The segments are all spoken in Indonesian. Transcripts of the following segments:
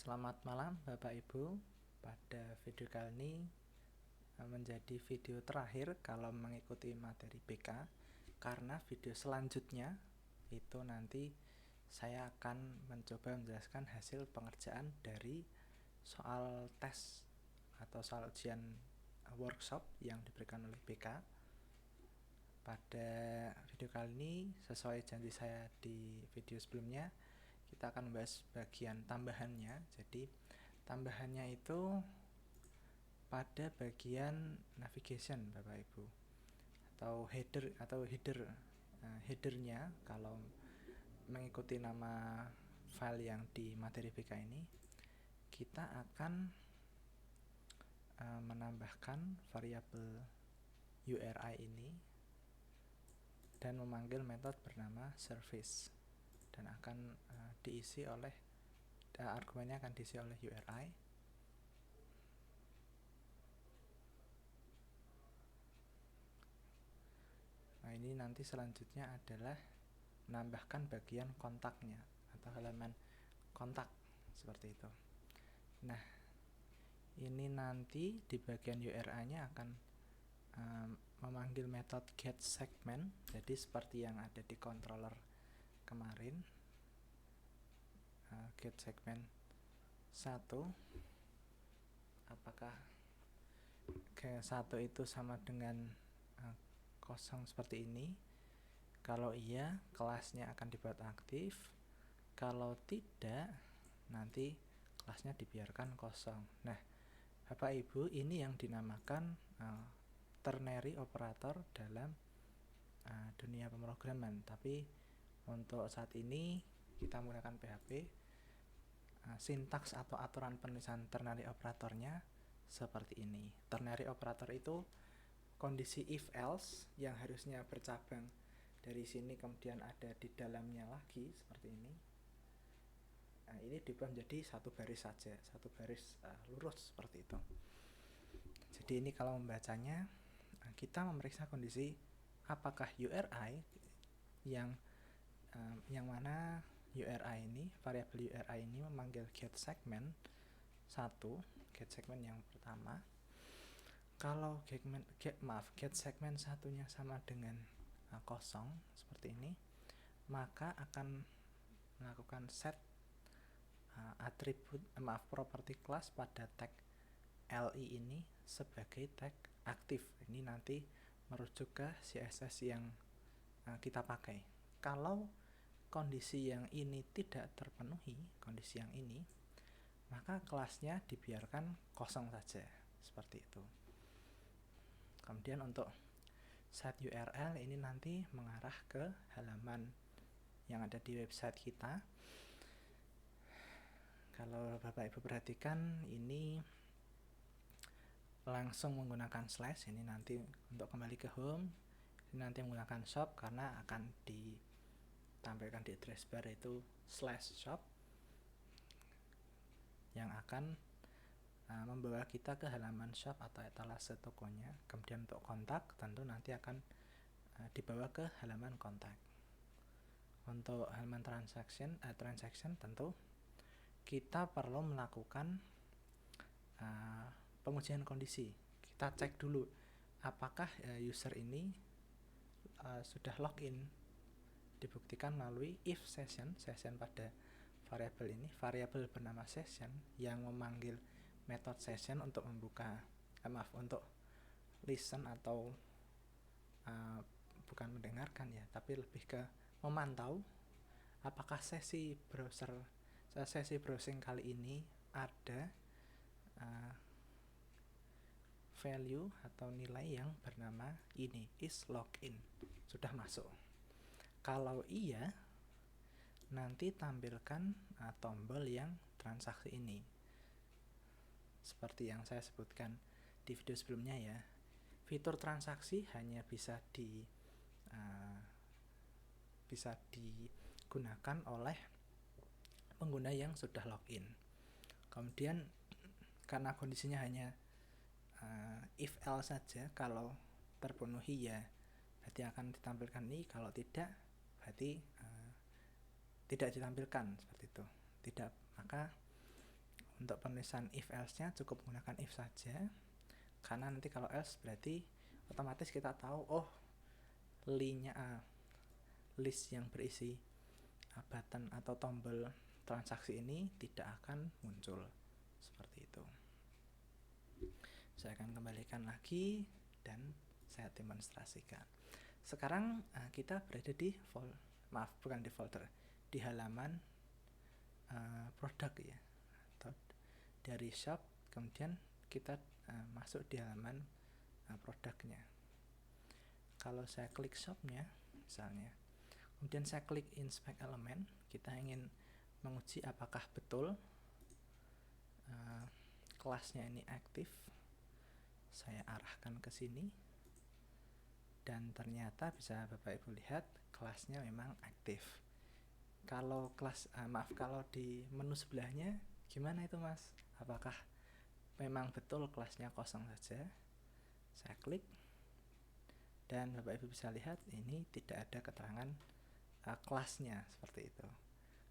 Selamat malam Bapak Ibu. Pada video kali ini menjadi video terakhir kalau mengikuti materi BK, karena video selanjutnya itu nanti saya akan mencoba menjelaskan hasil pengerjaan dari soal tes atau soal ujian workshop yang diberikan oleh BK. Pada video kali ini, sesuai janji saya di video sebelumnya, kita akan membahas bagian tambahannya. Jadi tambahannya itu pada bagian navigation Bapak Ibu, atau headernya kalau mengikuti nama file yang di materi BK ini, kita akan menambahkan variabel URI ini dan memanggil metode bernama service, dan akan diisi oleh argumennya akan diisi oleh URI. Nah, ini nanti selanjutnya adalah menambahkan bagian kontaknya atau halaman kontak seperti itu. Nah, ini nanti di bagian URI-nya akan memanggil metode getSegment, jadi seperti yang ada di controller kemarin. GetSegment 1, apakah G1 itu sama dengan kosong seperti ini? Kalau iya, kelasnya akan dibuat aktif. Kalau tidak, nanti kelasnya dibiarkan kosong. Nah, Bapak Ibu, ini yang dinamakan ternary operator dalam dunia pemrograman. Tapi untuk saat ini kita menggunakan PHP. Sintaks atau aturan penulisan ternary operatornya seperti ini. Ternary operator itu kondisi if else yang harusnya bercabang dari sini kemudian ada di dalamnya lagi seperti ini. Nah, ini diubah menjadi satu baris saja, satu baris lurus seperti itu. Jadi ini kalau membacanya, kita memeriksa kondisi apakah URI yang mana URI ini, variabel URI ini memanggil getSegment 1, getSegment yang pertama. Kalau getSegment satunya sama dengan kosong seperti ini, maka akan melakukan set property class pada tag li ini sebagai tag aktif. Ini nanti merujuk ke CSS yang kita pakai. Kalau kondisi yang ini tidak terpenuhi, kondisi yang ini, maka kelasnya dibiarkan kosong saja seperti itu. Kemudian untuk set URL ini nanti mengarah ke halaman yang ada di website kita. Kalau Bapak Ibu perhatikan, ini langsung menggunakan slash. Ini nanti untuk kembali ke home, ini nanti menggunakan shop karena akan ditampilkan di address bar itu /shop yang akan membawa kita ke halaman shop atau etalase tokonya. Kemudian untuk kontak tentu nanti akan dibawa ke halaman kontak. Untuk halaman transaction tentu kita perlu melakukan pengujian kondisi. Kita cek dulu apakah user ini sudah login. Dibuktikan melalui if session pada variabel ini, variabel bernama session yang memanggil metode session untuk membuka untuk listen atau bukan mendengarkan ya, tapi lebih ke memantau apakah sesi browsing kali ini ada value atau nilai yang bernama ini, is login, sudah masuk. Kalau iya, nanti tampilkan tombol yang transaksi ini seperti yang saya sebutkan di video sebelumnya ya. Fitur transaksi hanya bisa digunakan oleh pengguna yang sudah login. Kemudian karena kondisinya hanya if else saja, kalau terpenuhi ya berarti akan ditampilkan ini, kalau tidak berarti tidak ditampilkan seperti itu. Tidak, maka untuk penulisan if else-nya cukup menggunakan if saja, karena nanti kalau else berarti otomatis kita tahu oh list yang berisi button atau tombol transaksi ini tidak akan muncul seperti itu. Saya akan kembalikan lagi dan saya demonstrasikan. Sekarang kita berada di folder, di halaman produk ya, atau dari shop, kemudian kita masuk di halaman produknya. Kalau saya klik shopnya misalnya, kemudian saya klik inspect element, kita ingin menguji apakah betul kelasnya ini aktif. Saya arahkan ke sini dan ternyata bisa Bapak Ibu lihat kelasnya memang aktif. Kalau kalau di menu sebelahnya gimana itu Mas? Apakah memang betul kelasnya kosong saja? Saya klik dan Bapak Ibu bisa lihat ini tidak ada keterangan kelasnya seperti itu.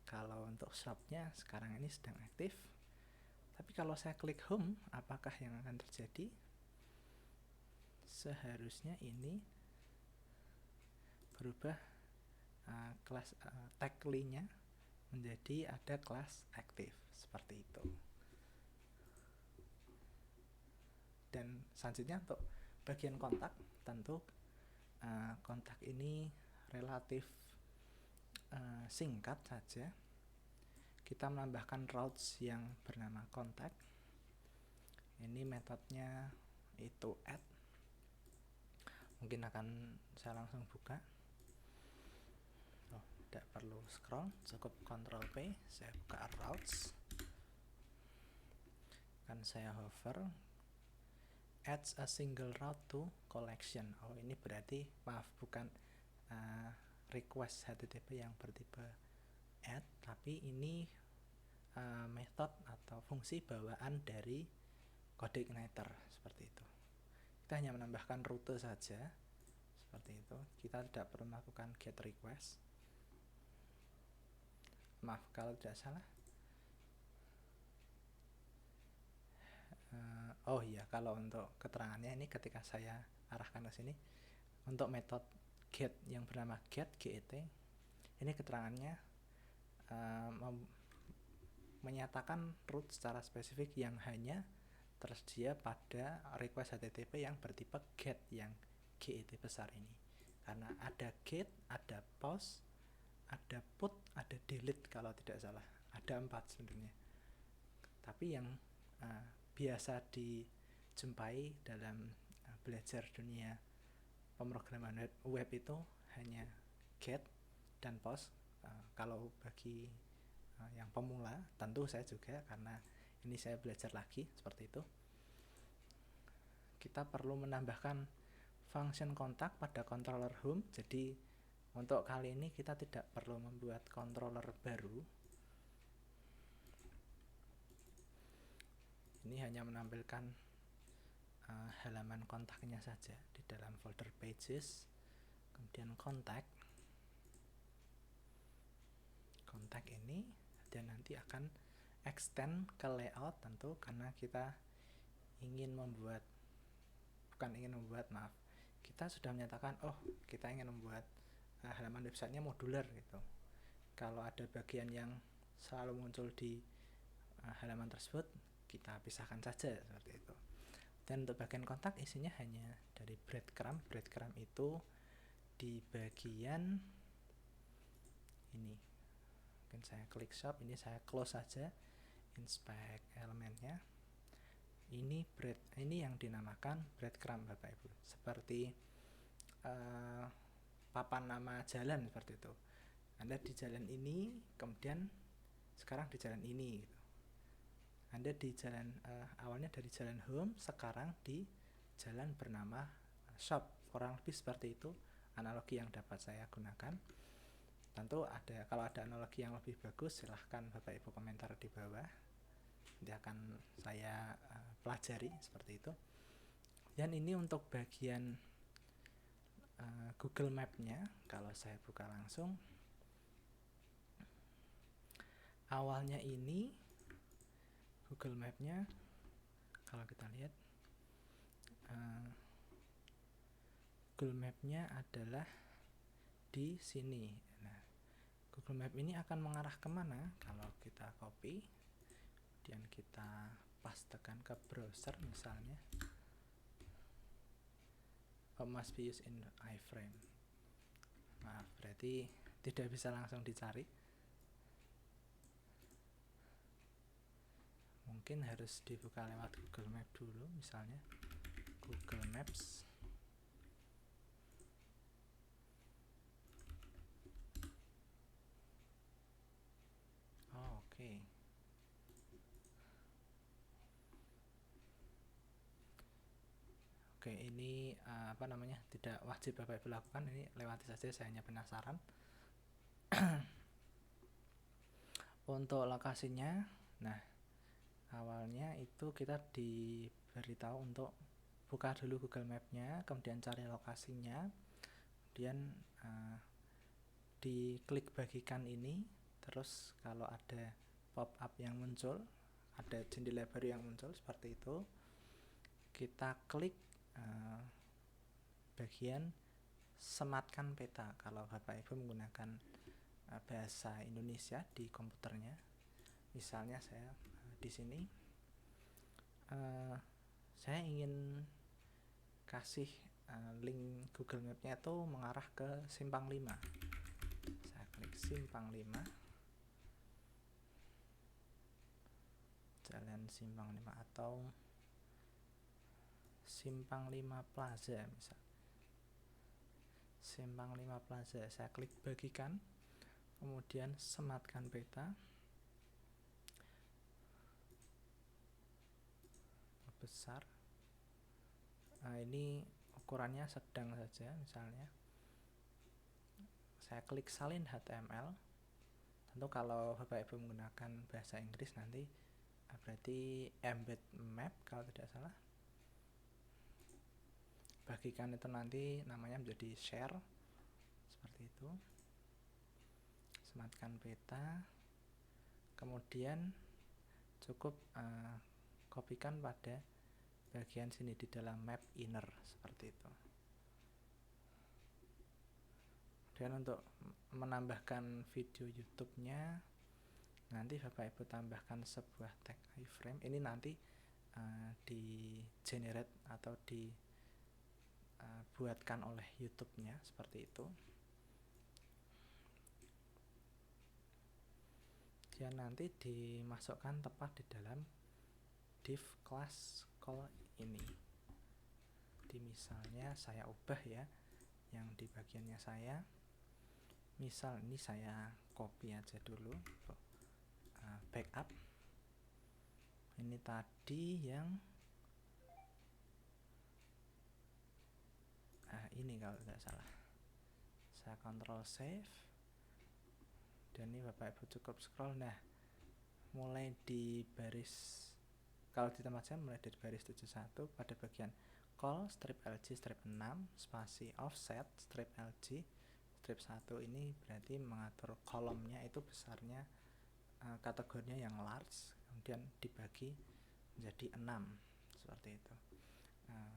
Kalau untuk shopnya sekarang ini sedang aktif. Tapi kalau saya klik home, apakah yang akan terjadi? Seharusnya ini berubah kelas tagline-nya menjadi ada kelas aktif seperti itu. Dan selanjutnya untuk bagian kontak, tentu kontak ini relatif singkat saja. Kita menambahkan routes yang bernama kontak. Ini metodenya itu add. Mungkin akan saya langsung buka. Tidak perlu scroll, cukup Ctrl P. Saya buka routes. Kan saya hover, adds a single route to collection. Oh, ini berarti bukan request HTTP yang bertipe add, tapi ini metode atau fungsi bawaan dari kode igniter seperti itu. Kita hanya menambahkan rute saja seperti itu. Kita tidak perlu melakukan get request. Maaf kalau tidak salah. Oh iya, kalau untuk keterangannya ini ketika saya arahkan ke sini, untuk metode get yang bernama get ini keterangannya menyatakan root secara spesifik yang hanya tersedia pada request HTTP yang bertipe get yang GET besar ini. Karena ada get, ada post, ada put, ada delete kalau tidak salah. Ada 4 sebenarnya. Tapi yang biasa dijumpai dalam belajar dunia pemrograman web itu hanya get dan post. Kalau bagi yang pemula, tentu saya juga karena ini saya belajar lagi seperti itu. Kita perlu menambahkan function kontak pada controller home. Jadi untuk kali ini kita tidak perlu membuat controller baru. Ini hanya menampilkan halaman kontaknya saja di dalam folder pages, kemudian kontak ini, dan nanti akan extend ke layout tentu karena kita kita sudah menyatakan kita ingin membuat halaman websitenya modular gitu. Kalau ada bagian yang selalu muncul di halaman tersebut, kita pisahkan saja seperti itu. Dan untuk bagian kontak isinya hanya dari breadcrumb itu di bagian ini. Mungkin saya klik shop, ini saya close saja inspect elemennya. Ini yang dinamakan breadcrumb Bapak Ibu, seperti papan nama jalan seperti itu. Anda di jalan ini, kemudian sekarang di jalan ini gitu. Anda di jalan awalnya dari jalan home, sekarang di jalan bernama shop. Kurang lebih seperti itu analogi yang dapat saya gunakan. Tentu kalau ada analogi yang lebih bagus, silahkan Bapak Ibu komentar di bawah. Nanti akan saya pelajari seperti itu. Dan ini untuk bagian Google Map-nya. Kalau saya buka langsung, awalnya ini Google Map-nya kalau kita lihat, Google Map-nya adalah di sini. Nah, Google Map ini akan mengarah kemana? Kalau kita copy, kemudian kita pastekan ke browser misalnya, must be used in iframe. Maaf, berarti tidak bisa langsung dicari. Mungkin harus dibuka lewat Google Map dulu, misalnya Google Maps. Oke. Oke, ini tidak wajib Bapak Ibu lakukan, ini lewati saja, saya hanya penasaran. Untuk lokasinya, nah awalnya itu kita diberitahu untuk buka dulu Google Map-nya, kemudian cari lokasinya, kemudian diklik bagikan ini, terus kalau ada pop-up yang muncul, ada jendela baru yang muncul seperti itu, kita klik bagian sematkan peta kalau Bapak Ibu menggunakan bahasa Indonesia di komputernya. Misalnya saya di sini saya ingin kasih link Google Map-nya itu mengarah ke Simpang 5. Saya klik Simpang 5, Jalan Simpang 5 atau Simpang 5 Plaza misal. Simpang 5 Plaza, saya klik bagikan, kemudian sematkan peta, besar. Nah, ini ukurannya sedang saja, misalnya saya klik salin HTML. Tentu kalau Bapak Ibu menggunakan bahasa Inggris nanti berarti embed map kalau tidak salah. Bagikan itu nanti namanya menjadi share, seperti itu. Sematkan peta, kemudian cukup kopikan pada bagian sini di dalam map inner, seperti itu. Dan untuk menambahkan video YouTube-nya, nanti Bapak Ibu tambahkan sebuah tag iframe. Ini nanti di generate atau dibuatkan oleh YouTube-nya, seperti itu. Dia nanti dimasukkan tepat di dalam div class call ini. Di misalnya saya ubah ya, yang di bagiannya saya. Misal ini saya copy aja dulu untuk backup. Ini tadi yang ini kalau tidak salah. Saya Ctrl save. Dan ini Bapak Ibu cukup scroll. Nah, mulai di baris, kalau di tempat saya mulai dari baris 71 pada bagian call strip LG strip 6 spasi offset strip LG strip 1, ini berarti mengatur kolomnya itu besarnya kategorinya yang large, kemudian dibagi menjadi 6, seperti itu.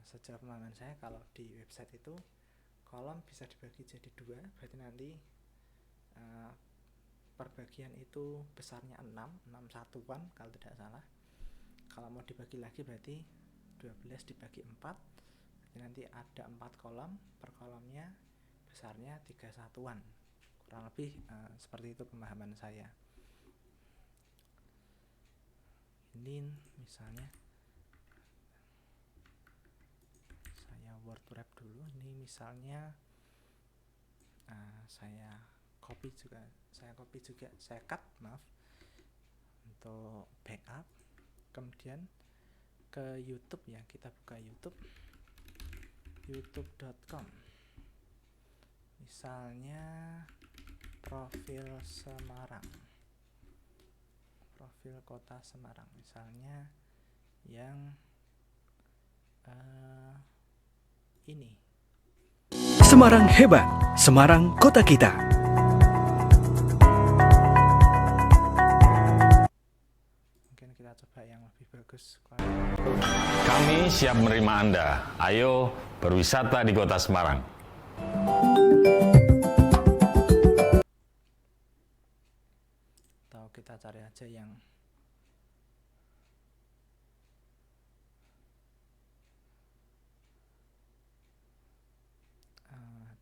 Sejauh pemahaman saya kalau di website itu kolom bisa dibagi jadi 2, berarti nanti perbagian itu besarnya 6 satuan kalau tidak salah. Kalau mau dibagi lagi berarti 12 dibagi 4, berarti nanti ada 4 kolom, per kolomnya besarnya 3 satuan. Kurang lebih seperti itu pemahaman saya. Ini misalnya saya word wrap dulu. Ini misalnya saya copy juga, saya cut untuk backup. Kemudian ke YouTube ya, kita buka youtube.com. Misalnya profil Semarang, profil kota Semarang misalnya yang ini. Semarang hebat, Semarang kota kita. Mungkin kita coba yang lebih bagus. Kami siap menerima Anda. Ayo berwisata di Kota Semarang. Atau kita cari aja yang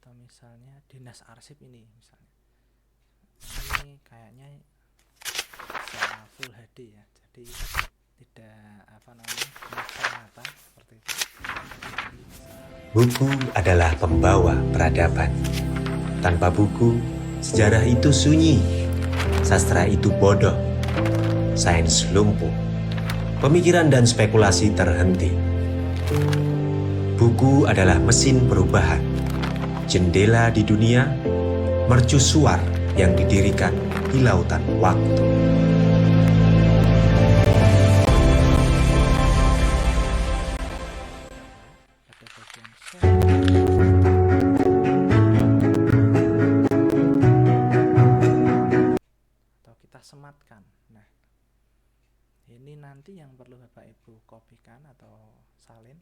atau misalnya dinas arsip ini misalnya. Ini kayaknya bisa full HD ya, jadi tidak mata seperti itu. Buku adalah pembawa peradaban. Tanpa buku, sejarah itu sunyi, sastra itu bodoh, sains lumpuh, pemikiran dan spekulasi terhenti. Buku adalah mesin perubahan, jendela di dunia, mercusuar yang didirikan di lautan waktu. Pada bagian share, atau kita sematkan. Nah, ini nanti yang perlu Bapak Ibu kopikan atau salin.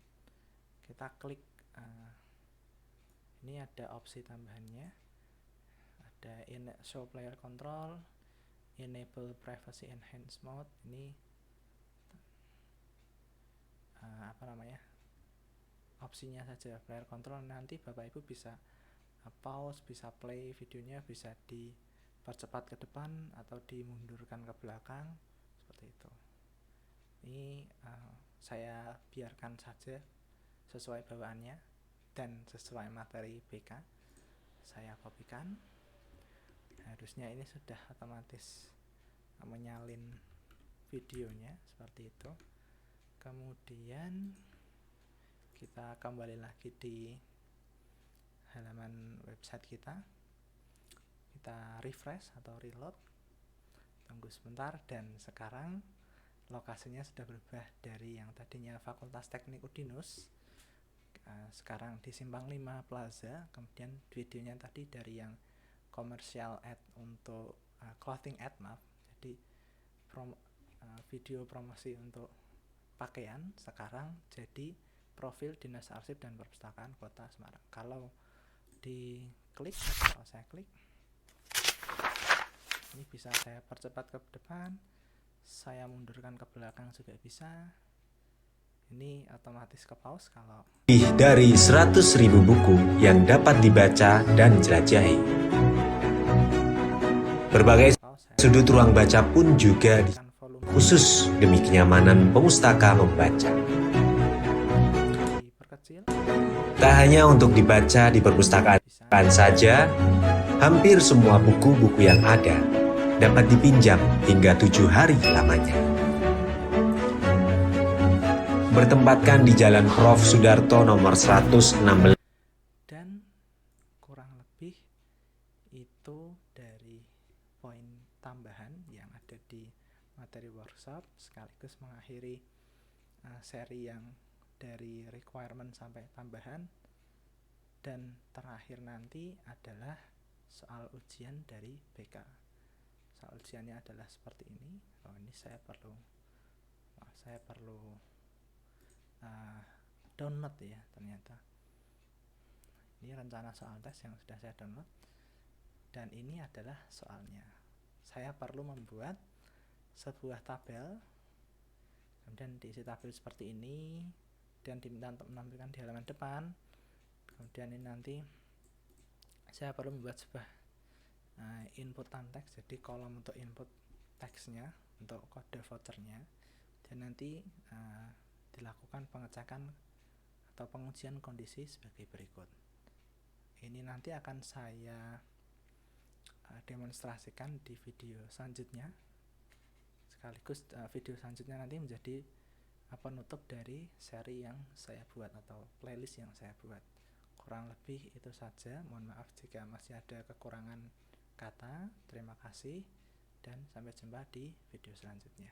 Kita klik, ini ada opsi tambahannya, ada show player control, enable privacy enhance mode. Ini opsinya saja, player control. Nanti Bapak Ibu bisa pause, bisa play videonya, bisa dipercepat ke depan atau dimundurkan ke belakang seperti itu. Ini saya biarkan saja sesuai bawaannya dan sesuai materi BK. Saya kopikan. Harusnya ini sudah otomatis menyalin videonya seperti itu. Kemudian kita kembali lagi di halaman website kita. Kita refresh atau reload. Tunggu sebentar, dan sekarang lokasinya sudah berubah dari yang tadinya Fakultas Teknik Udinus, sekarang di Simpang 5 Plaza. Kemudian videonya tadi dari yang commercial ad untuk clothing ad, jadi video promosi untuk pakaian, sekarang jadi profil Dinas Arsip dan Perpustakaan Kota Semarang. Kalau saya klik, ini bisa saya percepat ke depan, saya mundurkan ke belakang juga bisa. Ini otomatis ke pause kalau Lebih dari 100.000 buku yang dapat dibaca dan jelajahi. Berbagai sudut ruang baca pun juga khusus demi kenyamanan pemustaka membaca. diperkecil. Tak hanya untuk dibaca di perpustakaan saja, hampir semua buku-buku yang ada dapat dipinjam hingga 7 hari lamanya. Bertempatkan di Jalan Prof. Sudarto nomor 116. Dan kurang lebih itu dari poin tambahan yang ada di materi workshop, sekaligus mengakhiri seri yang dari requirement sampai tambahan. Dan terakhir nanti adalah soal ujian dari BK. Soal ujiannya adalah seperti ini. Ini saya perlu download ya, ternyata ini rencana soal tes yang sudah saya download, dan ini adalah soalnya. Saya perlu membuat sebuah tabel, kemudian diisi tabel seperti ini, dan diminta untuk menampilkan di halaman depan. Kemudian ini nanti saya perlu membuat sebuah inputan teks, jadi kolom untuk input teksnya untuk kode vouchernya, dan nanti dilakukan pengecekan atau pengujian kondisi sebagai berikut. Ini nanti akan saya demonstrasikan di video selanjutnya, sekaligus video selanjutnya nanti menjadi penutup dari seri yang saya buat atau playlist yang saya buat. Kurang lebih itu saja. Mohon maaf jika masih ada kekurangan kata. Terima kasih dan sampai jumpa di video selanjutnya.